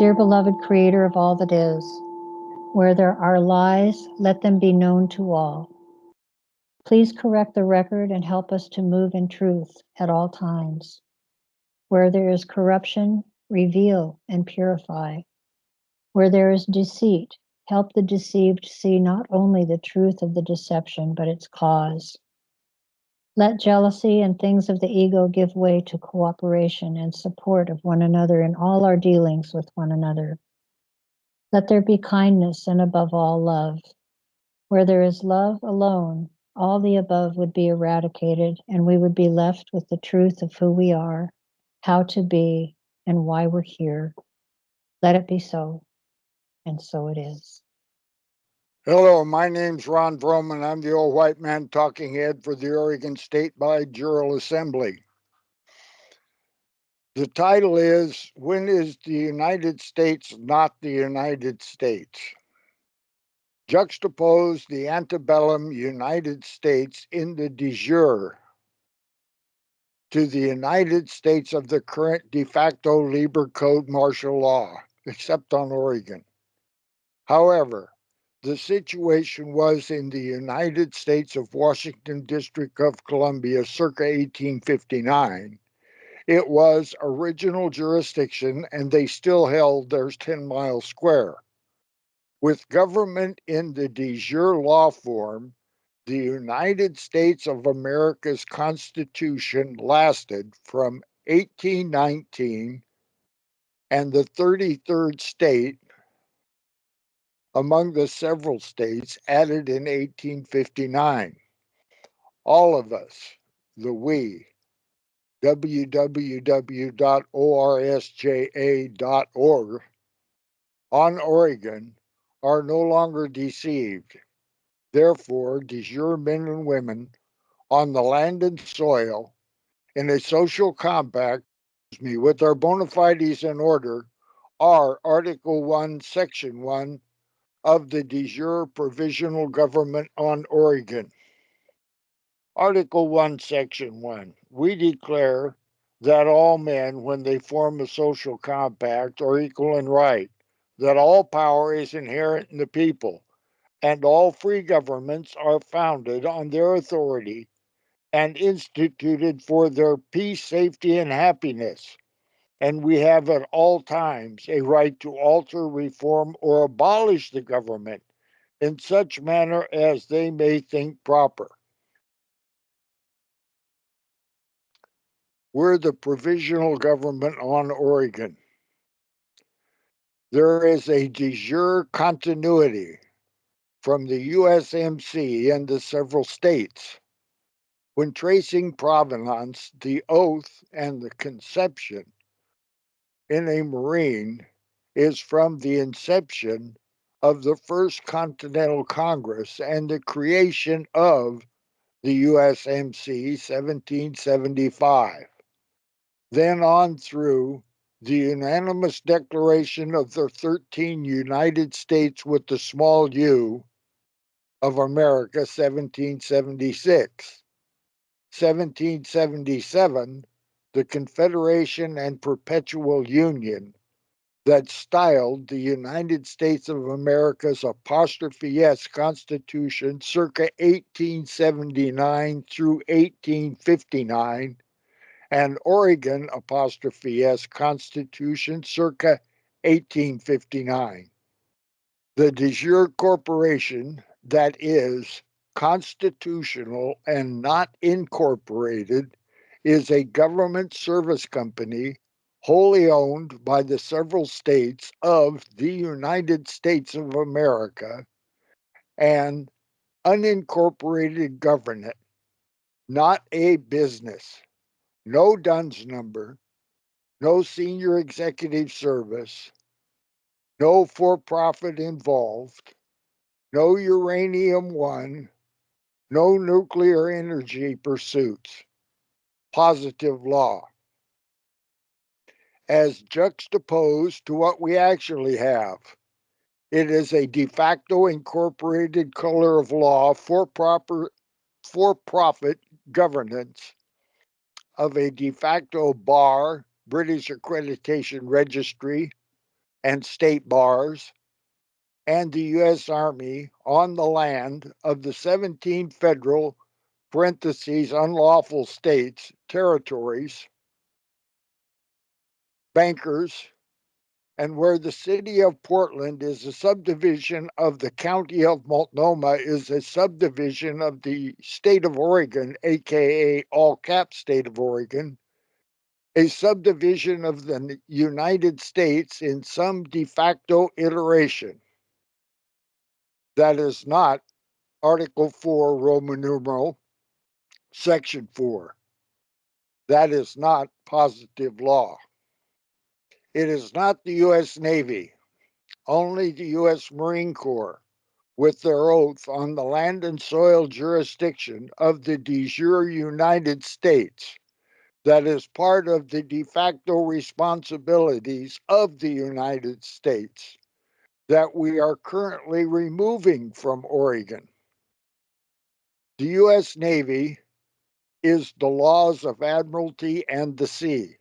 Dear beloved Creator of all that is, where there are lies, let them be known to all. Please correct the record and help us to move in truth at all times. Where there is corruption, reveal and purify. Where there is deceit, help the deceived see not only the truth of the deception, but its cause. Let jealousy and things of the ego give way to cooperation and support of one another in all our dealings with one another. Let there be kindness and above all love. Where there is love alone, all the above would be eradicated and we would be left with the truth of who we are, how to be, and why we're here. Let it be so, and so it is. Hello, my name's Ron Vroman. I'm the old white man talking head for the Oregon Statewide Jural Assembly. The title is, When is the United States Not the United States? Juxtapose the antebellum United States in the de jure to the United States of the current de facto Liber Code martial law, except on Oregon. However, the situation was in the United States of Washington District of Columbia circa 1859. It was original jurisdiction and they still held their 10 mile square. With government in the de jure law form, the United States of America's Constitution lasted from 1819 and the 33rd state among the several states added in 1859. All of us, the we, www.orsja.org, on Oregon, are no longer deceived. Therefore, de jure men and women on the land and soil in a social compact, with our bona fides in order, are Article 1, Section 1 of the de jure provisional government on Oregon. Article 1, Section 1. We declare that all men, when they form a social compact, are equal in right, that all power is inherent in the people, and all free governments are founded on their authority and instituted for their peace, safety, and happiness. And we have at all times a right to alter, reform, or abolish the government in such manner as they may think proper. We're the provisional government on Oregon. There is a de jure continuity from the USMC and the several states. When tracing provenance, the oath and the conception in a Marine is from the inception of the First Continental Congress and the creation of the USMC 1775. Then on through the unanimous declaration of the 13 United States with the small u of America 1776. 1777, the Confederation and Perpetual Union that styled the United States of America's apostrophe S Constitution circa 1879 through 1859, and Oregon apostrophe S Constitution circa 1859. The de jure corporation that is constitutional and not incorporated is a government service company wholly owned by the several states of the United States of America and unincorporated government, not a business, no DUNS number, no senior executive service, no for-profit involved, no uranium one, no nuclear energy pursuits. Positive law. As juxtaposed to what we actually have, it is a de facto incorporated color of law for profit governance of a de facto bar, British Accreditation Registry, and state bars and the U.S. Army on the land of the 17 federal (unlawful) states, territories, bankers, and where the city of Portland is a subdivision of the county of Multnomah is a subdivision of the state of Oregon, aka all cap state of Oregon, a subdivision of the United States in some de facto iteration. That is not Article 4, Roman numeral, Section 4. That is not positive law. It is not the U.S. Navy, only the U.S. Marine Corps, with their oath on the land and soil jurisdiction of the de jure United States, that is part of the de facto responsibilities of the United States, that we are currently removing from Oregon. The U.S. Navy is the laws of admiralty and the sea.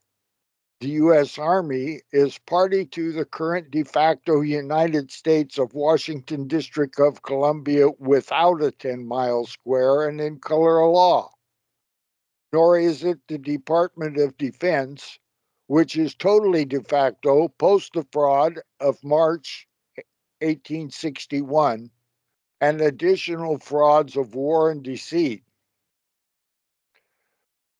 The U.S. Army is party to the current de facto United States of Washington District of Columbia without a 10-mile square and in color of law. Nor is it the Department of Defense, which is totally de facto post the fraud of March 1861 and additional frauds of war and deceit.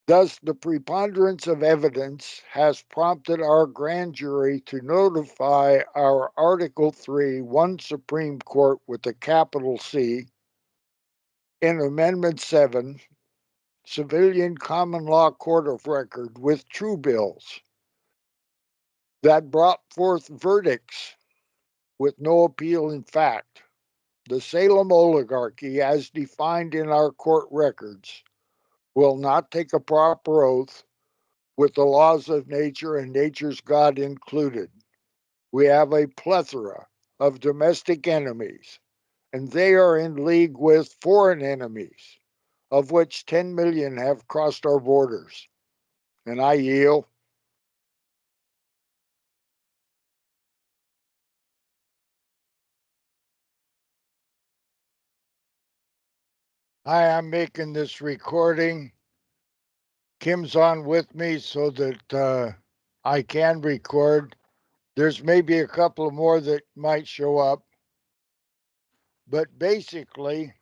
Thus, the preponderance of evidence has prompted our grand jury to notify our Article 3, 1 Supreme Court with a capital C, in Amendment 7, Civilian Common Law Court of Record with true bills that brought forth verdicts with no appeal in fact. The Salem oligarchy, as defined in our court records, will not take a proper oath with the laws of nature and nature's God included. We have a plethora of domestic enemies, and they are in league with foreign enemies, of which 10 million have crossed our borders. And I yield. I am making this recording. Kim's on with me so that I can record. There's maybe a couple more that might show up. But basically,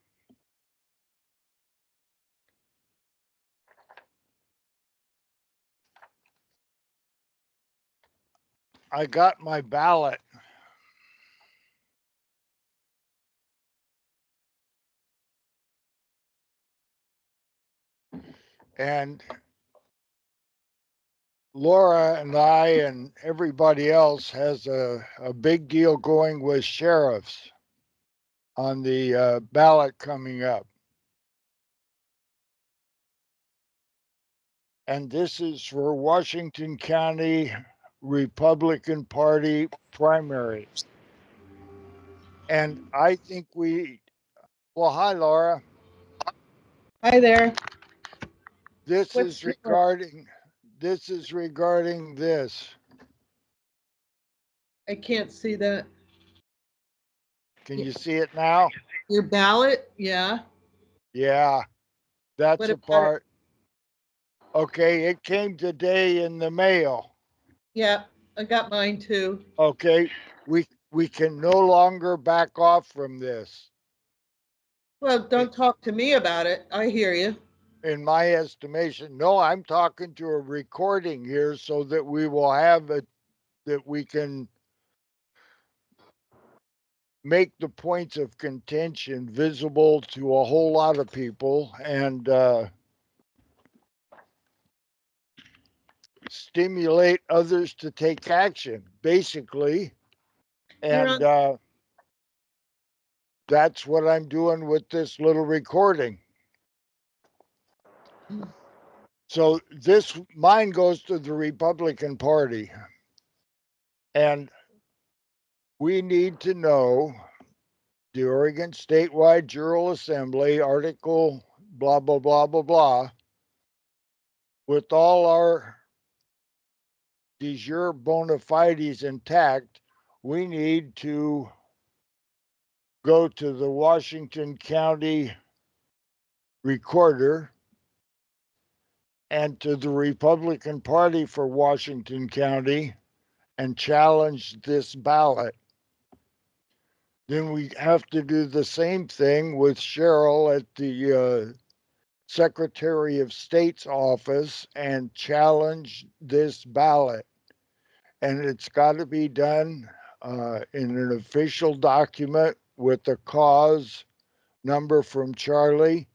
I got my ballot. And Laura and I and everybody else has a big deal going with sheriffs on the ballot coming up. And this is for Washington County Republican Party primary. And I think well, hi, Laura. Hi there. This What's is regarding this. I can't see that. Can you see it now? Your ballot? Yeah. Yeah, that's What a about it? part. Okay, it came today in the mail. Yeah, I got mine too. Okay, we can no longer back off from this. Well, don't talk to me about it. I hear you. In my estimation, no, I'm talking to a recording here so that we will have it, that we can make the points of contention visible to a whole lot of people and stimulate others to take action, basically. And that's what I'm doing with this little recording. So mine goes to the Republican Party. And we need to know the Oregon Statewide Jural Assembly, article blah, blah, blah, blah, blah, with all our de jure bona fides intact, we need to go to the Washington County Recorder and to the Republican Party for Washington County and challenge this ballot. Then we have to do the same thing with Jural at the Secretary of State's office and challenge this ballot. And it's got to be done in an official document with the cause number from Charlie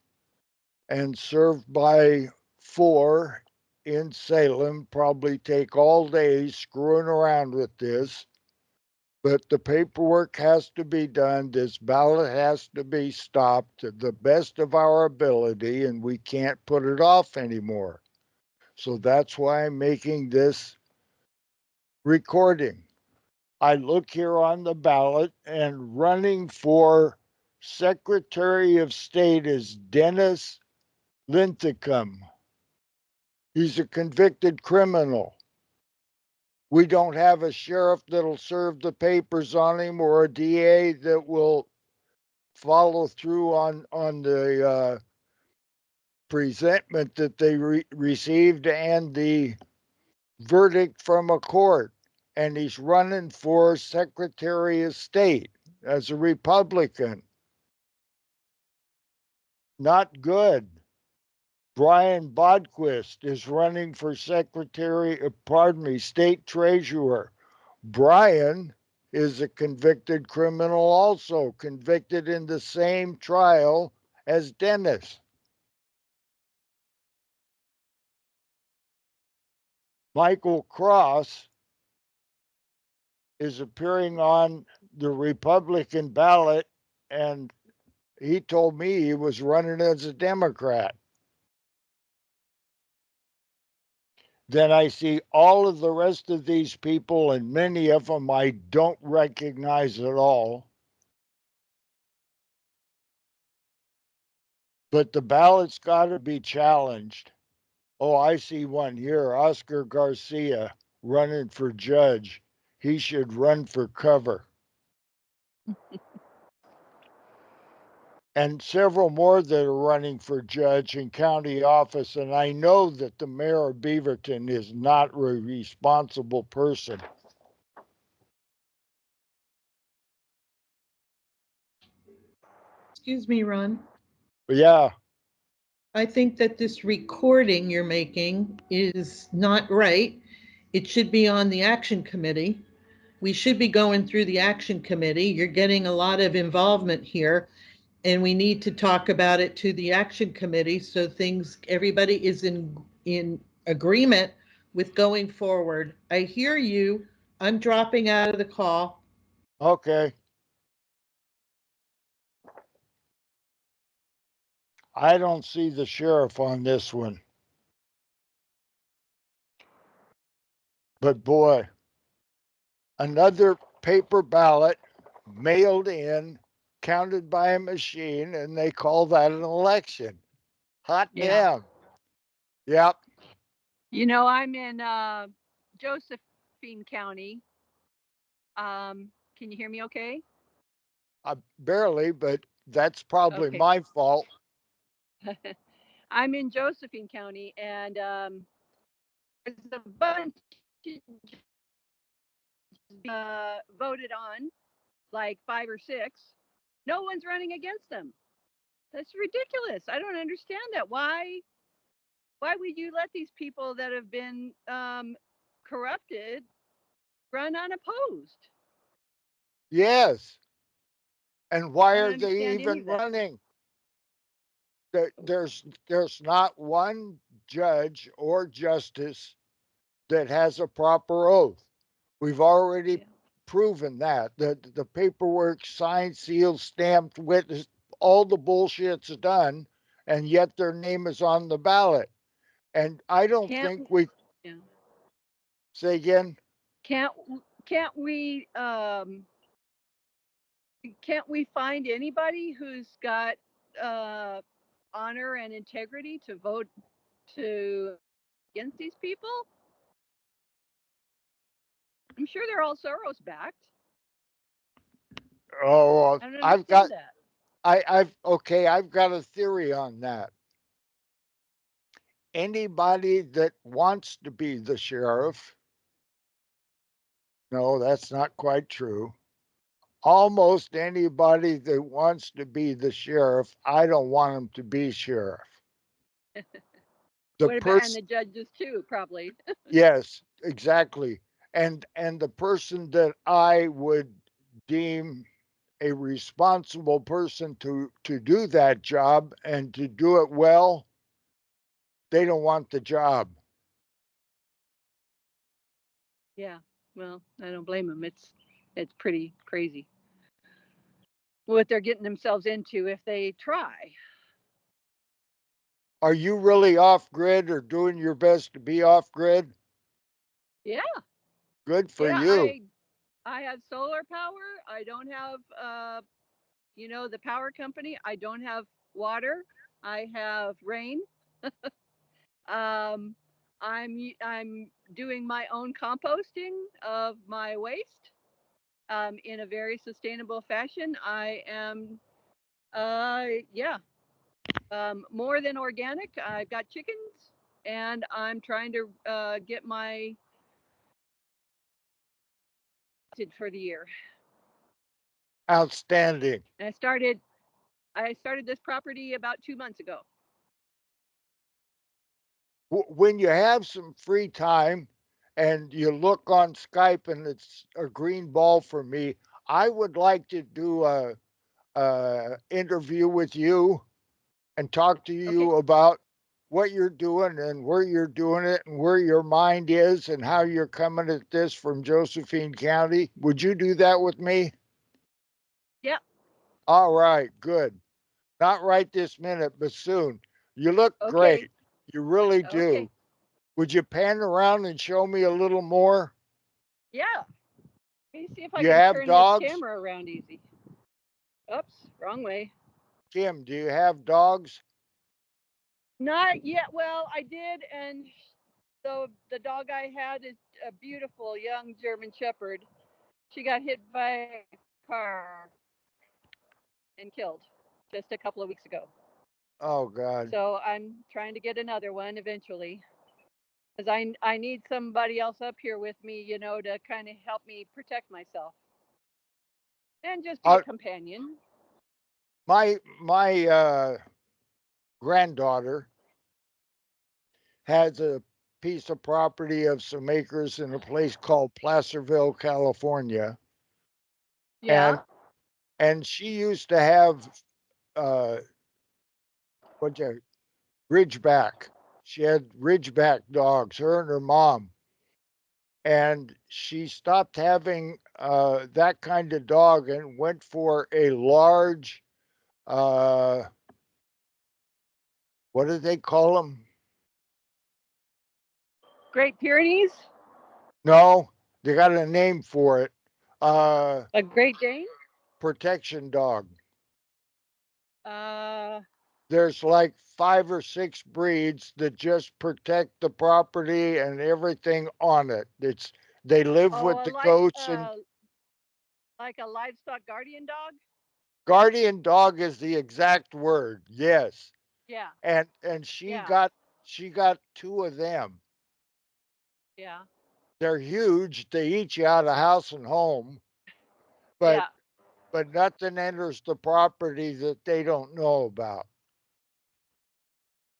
and served by 4 in Salem. Probably take all day screwing around with this, but the paperwork has to be done. This ballot has to be stopped to the best of our ability, and we can't put it off anymore. So that's why I'm making this recording. I look here on the ballot, and running for Secretary of State is Dennis Linthicum. He's a convicted criminal. We don't have a sheriff that'll serve the papers on him or a DA that will follow through on the presentment that they received and the verdict from a court. And he's running for Secretary of State as a Republican. Not good. Brian Bodquist is running for State Treasurer. Brian is a convicted criminal, also convicted in the same trial as Dennis. Michael Cross is appearing on the Republican ballot, and he told me he was running as a Democrat. Then I see all of the rest of these people, and many of them I don't recognize at all. But the ballot's got to be challenged. Oh, I see one here, Oscar Garcia running for judge. He should run for cover. And several more that are running for judge and county office. And I know that the mayor of Beaverton is not a responsible person. Excuse me, Ron. Yeah. I think that this recording you're making is not right. It should be on the action committee. We should be going through the action committee. You're getting a lot of involvement here, and we need to talk about it to the action committee so everybody is in agreement with going forward. I hear you. I'm dropping out of the call. Okay. I don't see the sheriff on this one. But boy, another paper ballot mailed in, counted by a machine, and they call that an election. Hot damn. Yep. You know, I'm in Josephine County. Can you hear me okay? Barely, but that's probably Okay. my fault. I'm in Josephine County, and there's a bunch voted on, like 5 or 6. No one's running against them. That's ridiculous. I don't understand that. Why would you let these people that have been corrupted run unopposed? Yes. And why I don't are they understand any even of that. running? There's not one judge or justice that has a proper oath. We've already proven that. The paperwork, signed, sealed, stamped, witness, all the bullshit's done, and yet their name is on the ballot. And I don't think we say again. Can't we find anybody who's got honor and integrity to vote to against these people? I'm sure they're all Soros backed. Oh, I don't I've got, understand that. I've got a theory on that. Anybody that wants to be the sheriff, no, that's not quite true. Almost anybody that wants to be the sheriff, I don't want them to be sheriff. The What about, and person, the judges too, probably. yes, exactly. And the person that I would deem a responsible person to do that job and to do it well, they don't want the job. Yeah. Well, I don't blame them. It's pretty crazy what they're getting themselves into if they try. Are you really off grid or doing your best to be off grid? Yeah. Good for Yeah. you. I have solar power. I don't have the power company. I don't have water. I have rain. Um, I'm doing my own composting of my waste in a very sustainable fashion. I am, yeah, more than organic. I've got chickens, and I'm trying to get my for the year. Outstanding. And I started this property about 2 months ago. When you have some free time and you look on Skype and it's a green ball for me, I would like to do a interview with you and talk to Okay. you about what you're doing and where you're doing it and where your mind is and how you're coming at this from Josephine County. Would you do that with me? Yeah. All right, good. Not right this minute, but soon. You look Okay. great. You really Okay. do. Would you pan around and show me a little more? Yeah. Let me see if I You can have turn this dogs? camera around easy. Oops, wrong way. Kim, do you have dogs? Not yet. Well, I did, and the dog I had is a beautiful young German Shepherd. She got hit by a car and killed just a couple of weeks ago. Oh, God. So I'm trying to get another one eventually, because I need somebody else up here with me, to kind of help me protect myself and just be a Uh, companion. my granddaughter has a piece of property of some acres in a place called Placerville, California. Yeah. And and she used to have uh what you Ridgeback. She had Ridgeback dogs, her and her mom. And she stopped having that kind of dog and went for a large, uh, what do they call them? Great Pyrenees, No, they got a name for it. Uh, a Great Dane. Protection dog. Uh, There's like 5 or 6 breeds that just protect the property and everything on it. They live oh, with the goats and like a livestock guardian dog. guardian dog is the exact word. Yes. Yeah. And Yeah. she got 2 of them. Yeah. They're huge. They eat you out of house and home, but Yeah. nothing enters the property that they don't know about.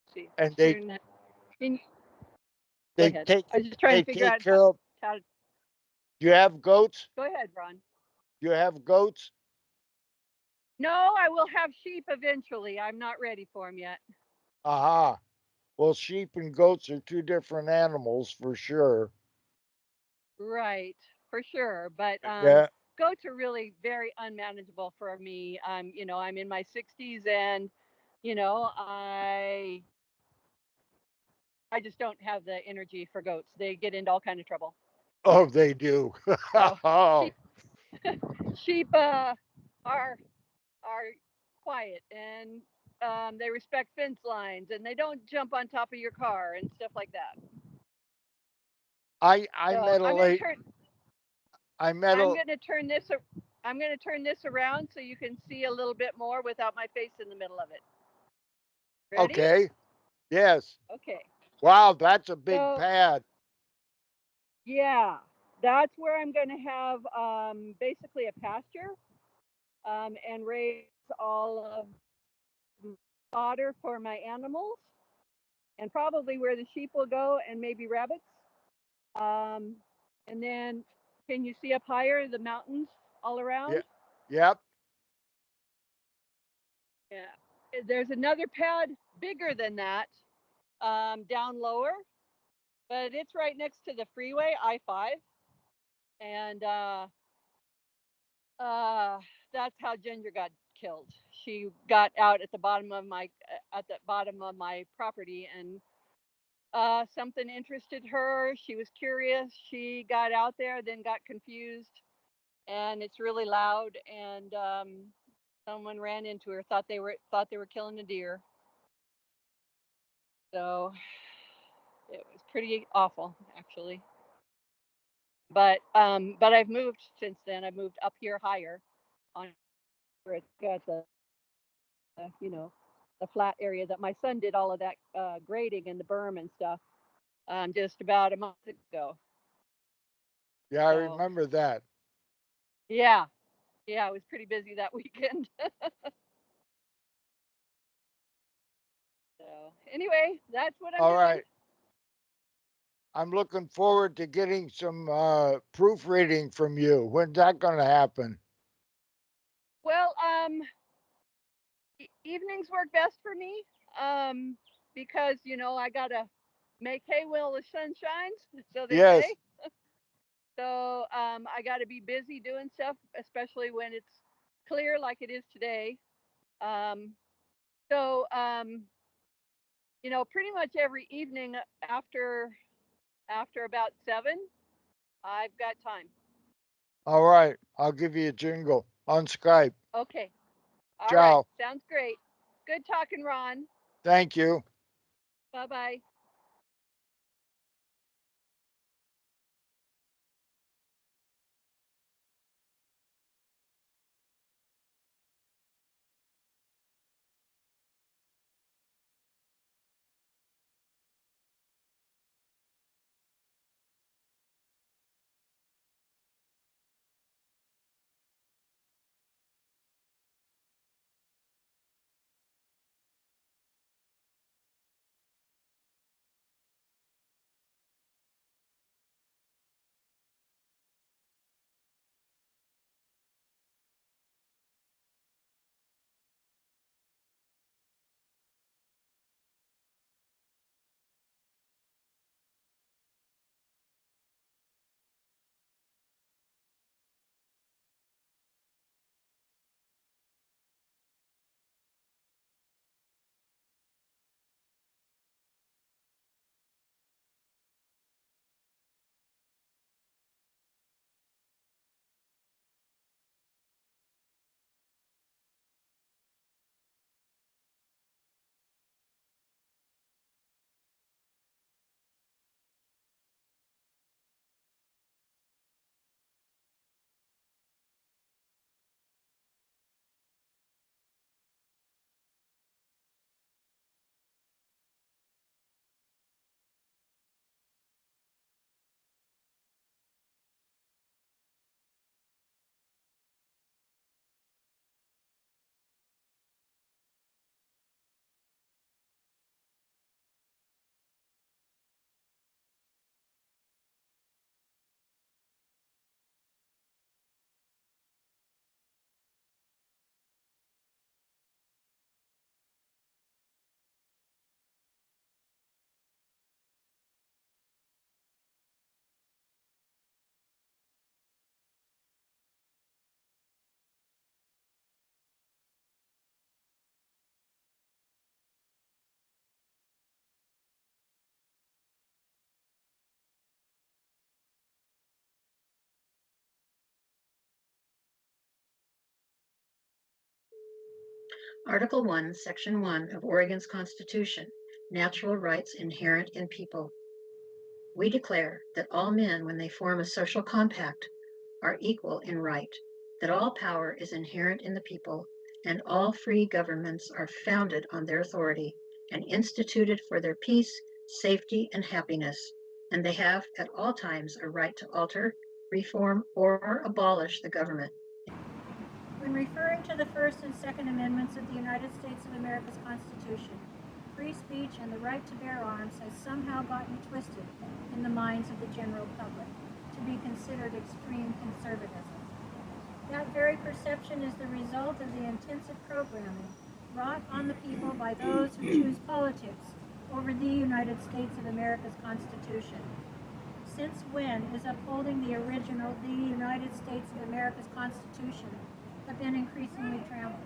Let's see. And Turn that. Can, go they ahead. take I was just trying they to figure take out care of. how to. Do you have goats? Go ahead, Ron. Do you have goats? No, I will have sheep eventually. I'm not ready for them yet. Aha. Well, sheep and goats are 2 different animals for sure. Right, for sure. But Yeah. goats are really very unmanageable for me. I'm in my 60s, and you know, I just don't have the energy for goats. They get into all kind of trouble. Oh, they do. So Oh, sheep, sheep are are quiet, and they respect fence lines, and they don't jump on top of your car and stuff like that. I So met a late. I met I'm a gonna turn this. I'm going to turn this around so you can see a little bit more without my face in the middle of it. Ready? Okay. Yes. Okay. Wow, that's a big So, pad. yeah, that's where I'm going to have basically a pasture and raise all of fodder for my animals, and probably where the sheep will go, and maybe rabbits. Um, and then, can you see up higher the mountains all Yeah. around? Yep. Yeah. There's another pad bigger than that down lower, but it's right next to the freeway, I-5, and uh, that's how Ginger got killed. She got out at the bottom of my property, and something interested her. She was curious. She got out there, then got confused, and it's really loud. And someone ran into her. Thought they were killing a deer. So it was pretty awful, actually. But I've moved since then. I've moved up here higher, on where it's got the flat area that my son did all of that grading and the berm and stuff just about a month ago. Yeah, I So remember that. yeah, yeah, I was pretty busy that weekend. So anyway, that's what I'm All doing. right. I'm looking forward to getting some proofreading from you. When's that going to happen? Well, evenings work best for me because I gotta make hay while the sun shines, so they Yes. say. So I gotta be busy doing stuff, especially when it's clear like it is today. Um, so pretty much every evening after about 7, I've got time. All right. I'll give you a jingle on Skype. Okay. All right. Ciao. Sounds great. Good talking, Ron. Thank you. Bye bye. Article 1, Section 1 of Oregon's Constitution, Natural Rights Inherent in People. We declare that all men, when they form a social compact, are equal in right, that all power is inherent in the people, and all free governments are founded on their authority and instituted for their peace, safety, and happiness, and they have at all times a right to alter, reform, or abolish the government. When referring to the First and Second Amendments of the United States of America's Constitution, free speech and the right to bear arms has somehow gotten twisted in the minds of the general public to be considered extreme conservatism. That very perception is the result of the intensive programming wrought on the people by those who choose politics over the United States of America's Constitution. Since when is upholding the original, the United States of America's Constitution, have been increasingly trampled?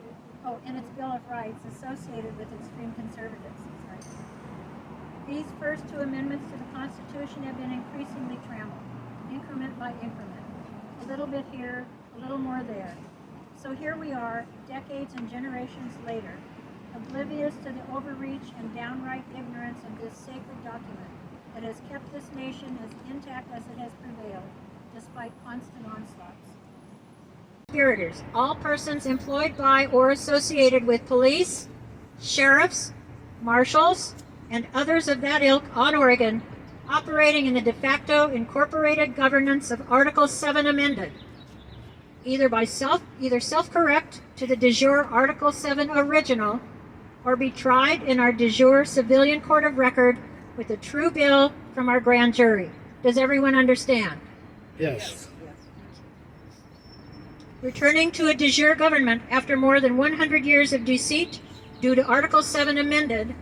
Oh, and its Bill of Rights associated with extreme conservatism. These first two amendments to the Constitution have been increasingly trampled, increment by increment. A little bit here, a little more there. So here we are, decades and generations later, oblivious to the overreach and downright ignorance of this sacred document that has kept this nation as intact as it has prevailed, despite constant onslaughts. Conspirators, all persons employed by or associated with police, sheriffs, marshals, and others of that ilk on Oregon, operating in the de facto incorporated governance of Article 7 amended, either self-correct to the de jure Article 7 original, or be tried in our de jure civilian court of record with a true bill from our grand jury. Does everyone understand? Yes. Returning to a de jure government after more than 100 years of deceit due to Article 7 amended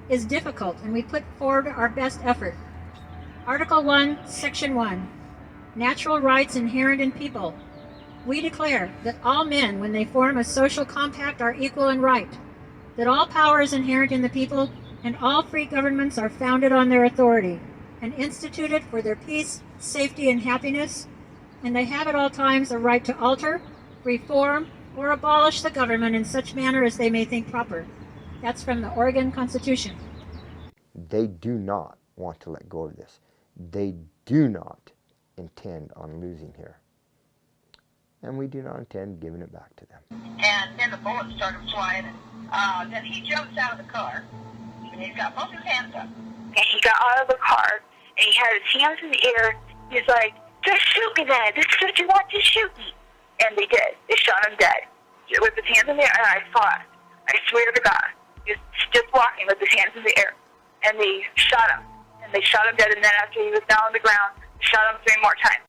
is difficult, and we put forward our best effort. Article 1, Section 1, natural rights inherent in people. We declare that all men, when they form a social compact, are equal in right, that all power is inherent in the people, and all free governments are founded on their authority, and instituted for their peace, safety, and happiness, and they have at all times a right to alter, reform, or abolish the government in such manner as they may think proper. That's from the Oregon Constitution. They do not want to let go of this. They do not intend on losing here. And we do not intend giving it back to them. And then the bullets started flying. Then he jumps out of the car, and he's got both his hands up. And he got out of the car, and he had his hands in the air. He's like, just shoot me then. This is what you want, just shoot me. And they did. They shot him dead. With his hands in the air, and I saw it. I swear to God. He was just walking with his hands in the air. And they shot him. And they shot him dead, and then after he was down on the ground, they shot him 3 more times.